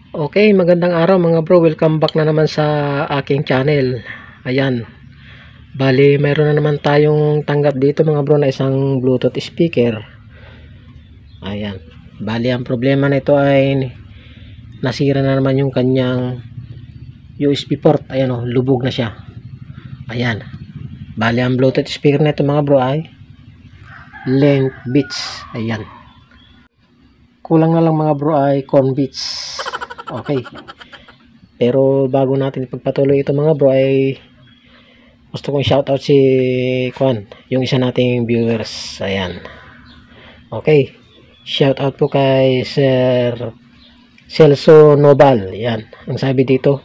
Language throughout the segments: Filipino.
Okay, magandang araw mga bro. Welcome back na naman sa aking channel. Ayan. Bali, mayroon na naman tayong tanggap dito mga bro na isang Bluetooth speaker. Ayan. Bali, ang problema nito ay nasira na naman yung kanyang USB port. Ayan oh, lubog na siya. Ayan. Bali, ang Bluetooth speaker nito mga bro ay Link Beats. Ayan. Kulang na lang mga bro ay Corn Beats. Okay. Pero bago natin ipagpatuloy ito mga bro ay gusto kong shoutout si Kwan, yung isa nating viewers. Ayan. Okay. Shoutout po kay Sir Celso Nobal. Ayan. Ang sabi dito,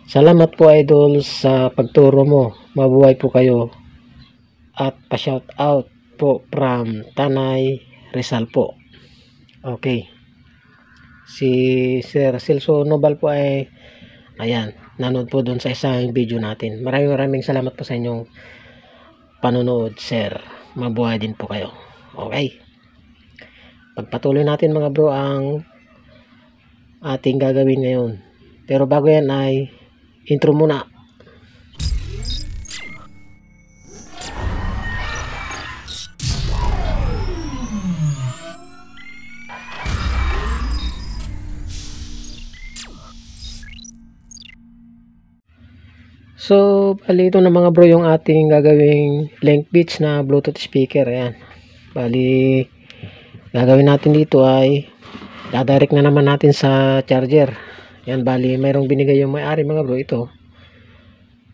salamat po idol sa pagturo mo. Mabuhay po kayo. At pa-shoutout po from Tanay Rizal po. Okay. Si Sir Celso Nobal po ay ayan, nanood po doon sa isang video natin. Maraming salamat po sa inyong panonood, sir. Mabuhay din po kayo. Okay. Pagpatuloy natin mga bro ang ating gagawin ngayon. Pero bago yan ay intro muna. So, bali ito na mga bro yung ating gagawing Link Beats na Bluetooth speaker. Ayan. Bali, gagawin natin dito ay dadirect na naman natin sa charger. Ayan, bali mayroong binigay yung may-ari mga bro ito.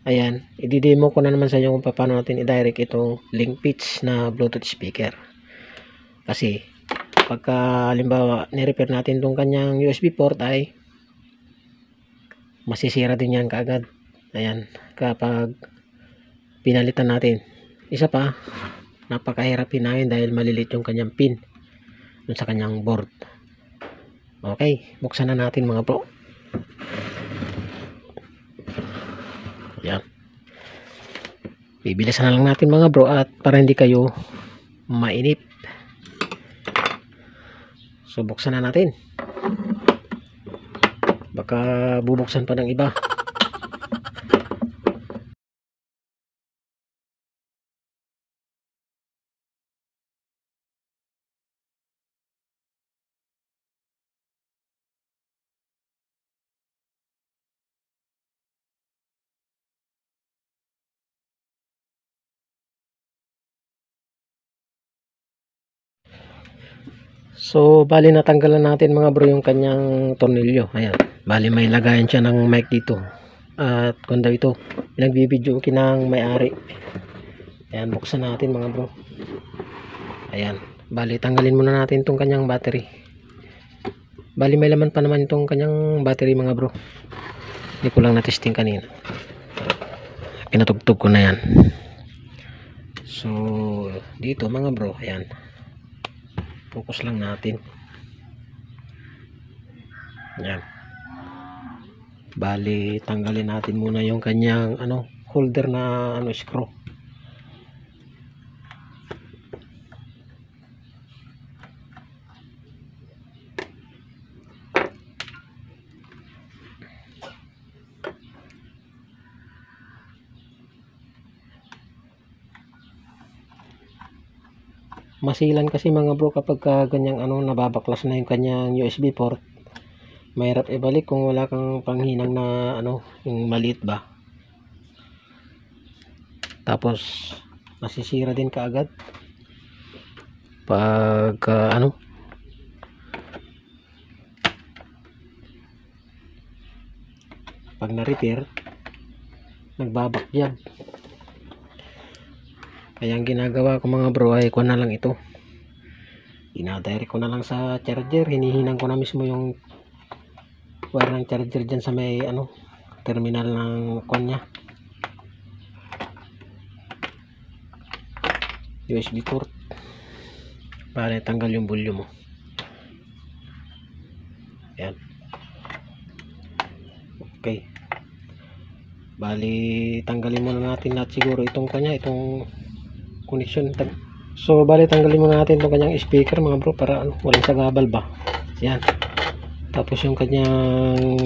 Ayan, i-demo ko na naman sa inyo kung paano natin i-direct itong Link Beats na Bluetooth speaker. Kasi, pagka halimbawa ni-repair natin itong kanyang USB port ay masisira din yan kaagad. Ayan, kapag pinalitan natin. Isa pa, napakahirap pinahin dahil malilit yung kanyang pin dun sa kanyang board. Okay, buksan na natin mga bro. Ayan. Bibilisan na lang natin mga bro at para hindi kayo mainip. So, buksan na natin. Baka bubuksan pa ng iba. So, bali natanggalan natin mga bro yung kanyang tornilyo. Ayan. Bali may lagayan siya ng mic dito. At kung daw ito, pinagbibidyo ng may-ari. Ayan, buksan natin mga bro. Ayan. Bali, tanggalin muna natin itong kanyang battery. Bali, may laman pa naman itong kanyang battery mga bro. Hindi ko lang na-testing kanina. Pinatugtog ko na yan. So, dito mga bro, ayan. Focus lang natin. Ayan. Bali, tanggalin natin muna yung kanyang holder na screw. Masilan kasi mga bro kapag ganyang nababaklas na yung kanyang USB port. Mahirap ibalik kung wala kang panghinang na yung maliit ba. Tapos masisira din kaagad pag pag na-repair nagbabakyag. Kaya ang ginagawa ko mga bro ay kuha na lang ito, ina-direct ko na lang sa charger. Hinihinang ko na mismo yung wire ng charger dyan sa may terminal ng kanya USB port para tanggal yung volume mo. Ayan. Okay, bali tanggalin muna natin lahat siguro itong itong connection. So bali tanggalin muna natin itong kanyang speaker mga bro para walang sagabal ba. Ayan. Tapos yung kanyang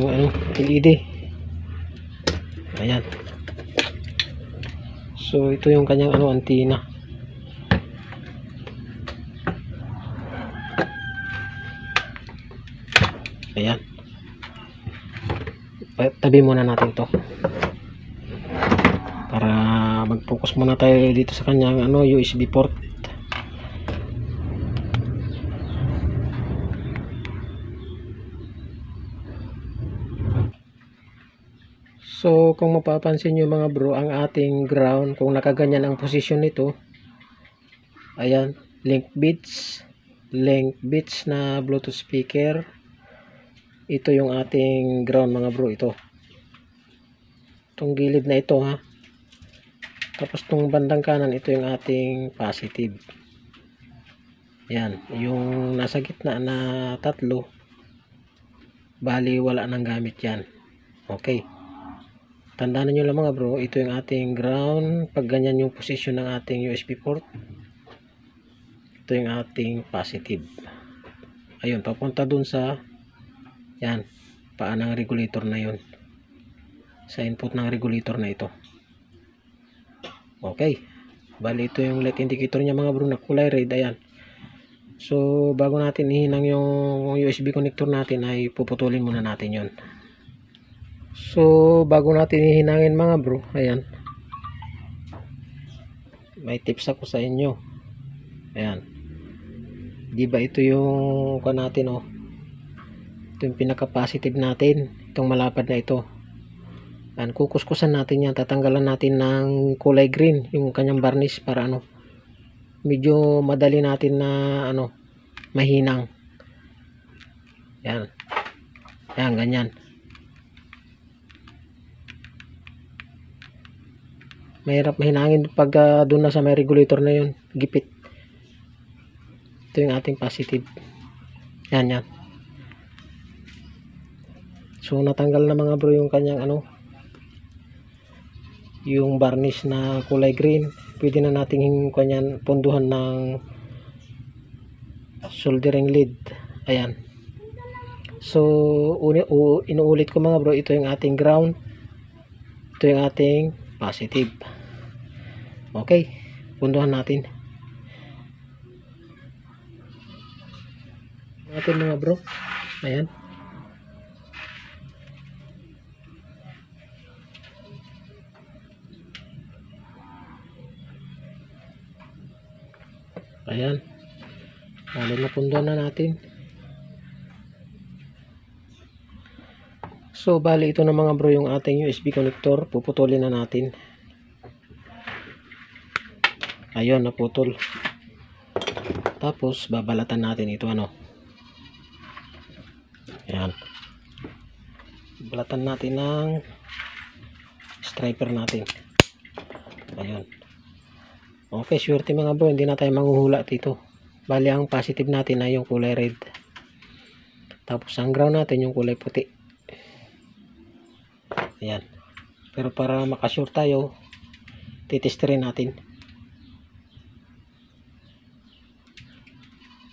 LED. Ayan. So ito yung kanyang antenna. Ayan. Tabi muna natin to para mag-focus muna tayo dito sa kanyang USB port. So kung mapapansin nyo mga bro, ang ating ground, kung nakaganyan ang posisyon nito, ayan, link bits na Bluetooth speaker. Ito yung ating ground mga bro, itong gilid na ito ha. Tapos tong bandang kanan, ito yung ating positive. Yan, yung nasa gitna na tatlo, bali wala nang gamit yan. Okay, tandaan nyo lang mga bro, ito yung ating ground. Pag ganyan yung position ng ating USB port, ito yung ating positive. Ayun, papunta dun sa yan, paan ng regulator na yun, sa input ng regulator na ito. Okay, bali ito yung light indicator nya mga bro na kulay red. Ayan. So bago natin ihinang yung USB connector natin, ay puputulin muna natin yon. So bago natin ihinangin mga bro, ayan, may tips ako sa inyo. Ayan, di ba ito yung natin ito yung pinaka positive natin, itong malapad na ito. Ayan, kukuskusan natin yan, tatanggalan natin ng kulay green yung kanyang varnish para medyo madali natin na mahinang. Yan. Yan, ganyan. Mahirap mahinangin pag doon na sa may regulator na yun, gipit. Ito yung ating positive. Yan, yan. So natanggal na mga bro yung kanyang yung varnish na kulay green. Pwede na nating kanyan punduhan ng soldering lead. Ayan. So inuulit ko mga bro, ito yung ating ground, ito yung ating positive. Okay, punduhan natin mga bro. Ayan. Ayan. Napunduhan na natin. So bali ito na mga bro yung ating USB connector. Puputulin na natin. Ayun, naputol. Tapos babalatan natin ito Ayan. Balatan natin ng striper natin. Ayun. Okay, swerte mga bro, hindi na tayo manghuhula dito. Bali ang positive natin ay yung kulay red. Tapos ang ground natin yung kulay puti. Ayan. Pero para makasure tayo, titesterin natin.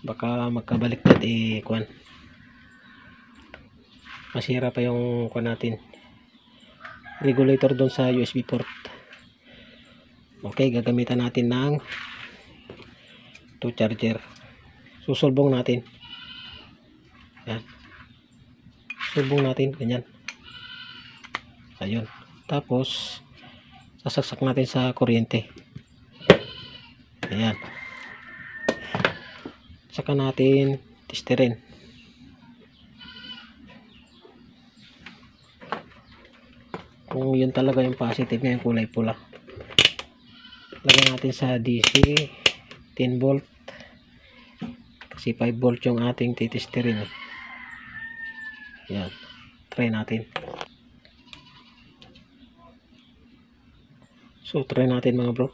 Baka magkabaliktad kuwan. Masira pa yung kuwan natin, regulator doon sa USB port. Okay, gagamitan natin ng 2 charger. Susulbong natin. Yan. Sulbong natin, ganyan. Ayun. Tapos, sasaksak natin sa kuryente. Ayan. Saka natin testerin. Kung yun talaga yung positive niya, yung kulay pula. Lagyan natin sa DC 10 volt kasi 5 volt yung ating titesterin. Yan, try natin. So try natin mga bro.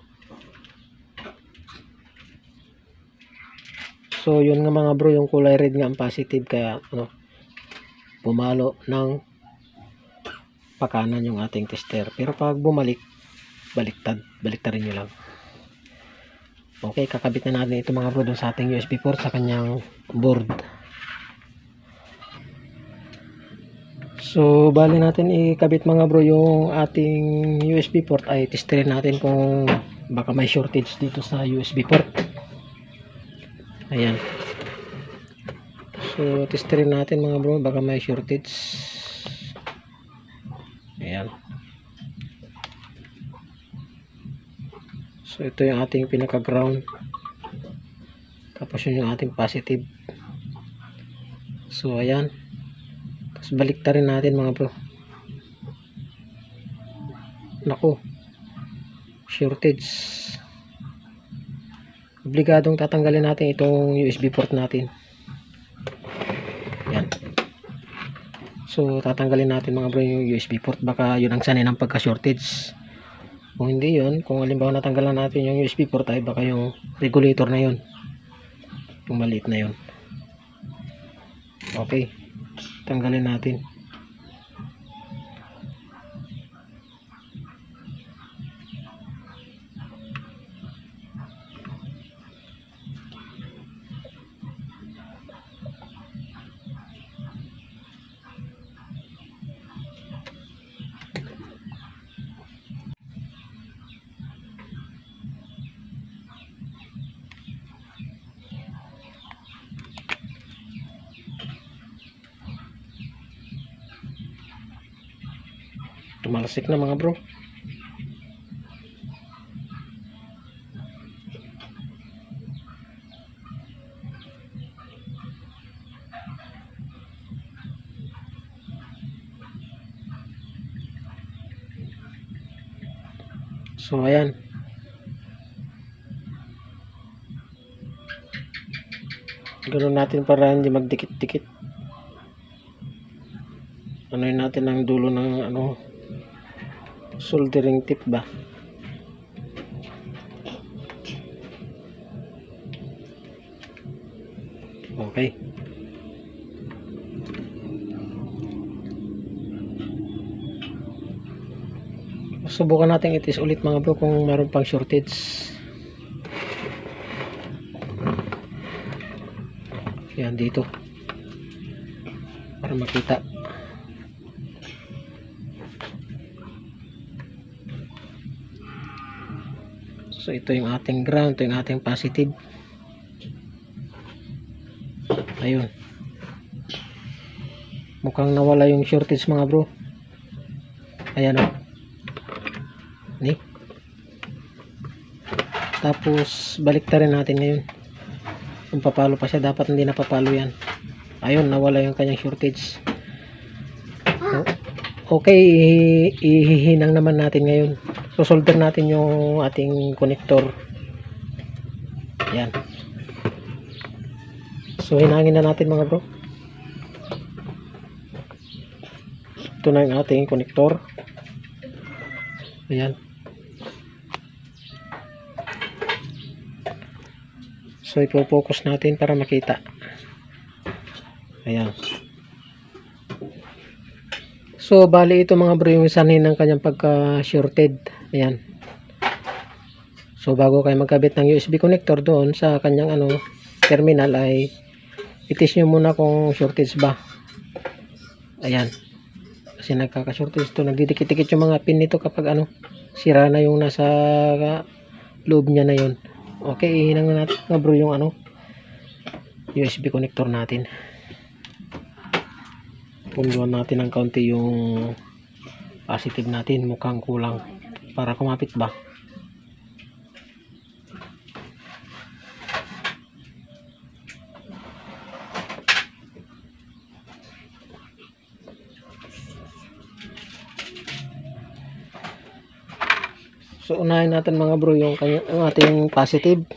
So yun nga mga bro, yung kulay red nga ang positive, kaya pumalo ng pakanan yung ating tester. Pero pag bumalik, baliktarin nyo lang. Okay, kakabit na natin ito mga bro dun sa ating USB port sa kanyang board. So bali natin ikabit mga bro yung ating USB port, ay testerin natin kung baka may shortage dito sa USB port. Ayan. So testerin natin mga bro, baka may shortage. Ayan. So ito yung ating pinaka ground, tapos yun yung ating positive. So ayan, tapos baliktarin natin mga bro. Naku, shortage. Obligadong tatanggalin natin itong USB port natin. Yan. So tatanggalin natin mga bro yung USB port, baka yun ang sanay ng pagka shortage. Kung hindi yun, kung halimbawa natanggalan natin yung USB port, ay baka yung regulator na yun, yung maliit na yun. Okay, tanggalin natin. Tumalsik na mga bro. So ayan, ganoon natin para hindi magdikit-dikit. Anoin natin ang dulo ng soldering tip ba. Okay. Subukan natin itis ulit mga bro kung meron pang shortage. Yan dito, para makita. So ito yung ating ground, ito yung ating positive. Ayun, mukhang nawala yung shortage mga bro. Ayan o, ni. Tapos baliktarin natin ngayon kung papalo pa siya. Dapat hindi napapalo yan. Ayun, nawala yung kanyang shortage. Okay, ihihinang naman natin ngayon. So solder natin yung ating connector. Yan. So hinangin na natin mga bro. Ito na yung ating connector. Ayan. So ipo-focus natin para makita. Ayan. So bali ito mga bro yung sanhin ng kanyang pagka-shorted. Ayan. So bago kayo magkabit ng USB connector doon sa kanyang terminal, ay itis nyo muna kung shortage ba. Ayan. Kasi nagkaka-shortage ito, nagdidikit-dikit yung mga pin nito kapag sira na yung nasa loob niya na yun. Okay, ihinang na natin mga bro yung USB connector natin. Punduan natin ng kaunti yung positive natin, mukhang kulang para kumapit ba. So unahin natin mga bro yung ating positive.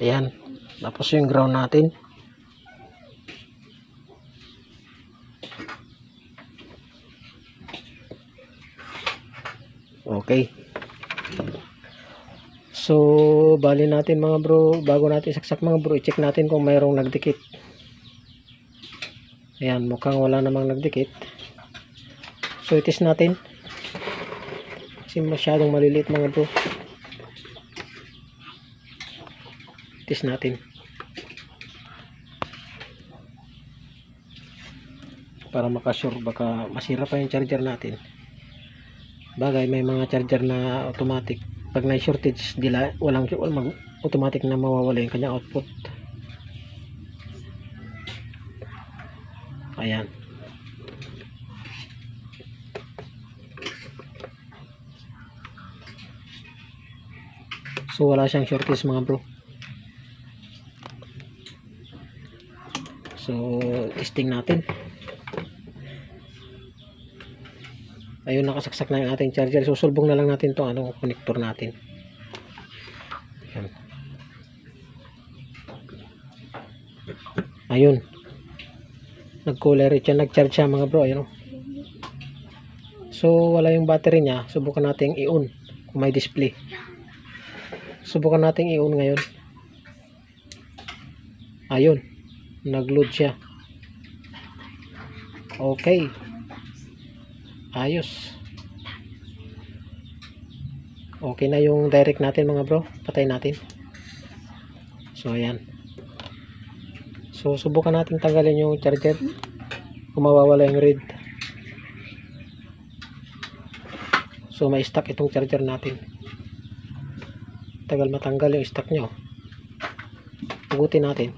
Ayan. Tapos yung ground natin. Okay. So bali natin mga bro, bago natin saksak mga bro, i-check natin kung mayroong nagdikit. Ayan, mukhang wala namang nagdikit. So itis natin. Kasi masyadong maliliit mga bro. Itis natin. Para makasure, baka masira pa yung charger natin. Bagay, may mga charger na automatic. Pag na shortage, walang automatic na mawawala yung kanyang output. Ayan. So wala siyang shortage mga bro. So testing natin. Ayun, nakasaksak na yung ating charger. Susulbong na lang natin itong connector natin. Ayan. Ayun. Nag-cooler siya, nag-charge siya mga bro. Ayun. So wala yung battery niya. Subukan natin i-on kung may display. Subukan natin i-on ngayon. Ayun. Nag-load siya. Okay. Ayos. Okay na yung direct natin mga bro. Patay natin. So ayan. So subukan natin tanggalin yung charger kung mawawala yung red. So may stuck itong charger natin. Tagal matanggal yung stuck nyo. Pugutin natin.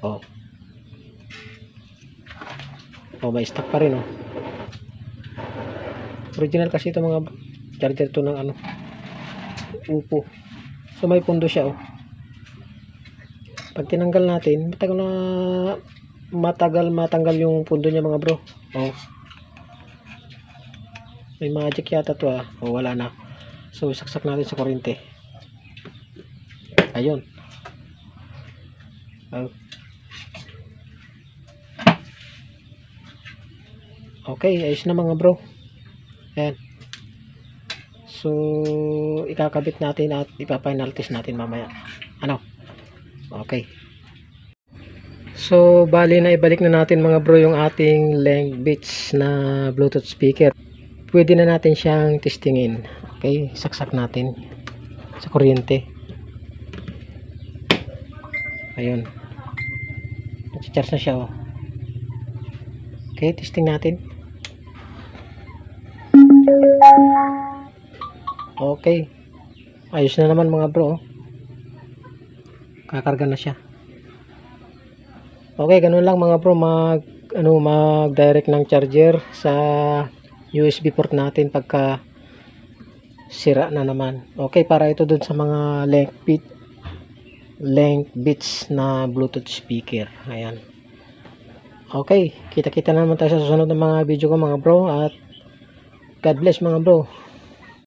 Oh, may stuck pa rin oh. Original kasi ito mga charger to ng Oppo. So may pundo siya oh. Pag tinanggal natin, matagal matanggal yung pundo niya mga bro. Oh. May magic yata to ah. Oh, wala na. So saksak natin sa kuryente. Ayun. Oh. Okay, ayos na mga bro. Ayan. So ikakabit natin at ipa-final test natin mamaya. Okay. So bali na ibalik na natin mga bro yung ating Length Beats na Bluetooth speaker. Pwede na natin siyang testingin. Okay, saksak natin sa kuryente. Ayun. Nag-charge na siya oh. Okay, testing natin. Okay. Ayos na naman mga bro. Kakarga na siya. Okay, ganun lang mga bro, mag-direct ng charger sa USB port natin pagka sira na naman. Okay, para ito dun sa mga Length Beats na Bluetooth speaker. Ayan. Okay, kita-kita na naman tayo sa susunod ng mga video ko mga bro, at God bless mga bro.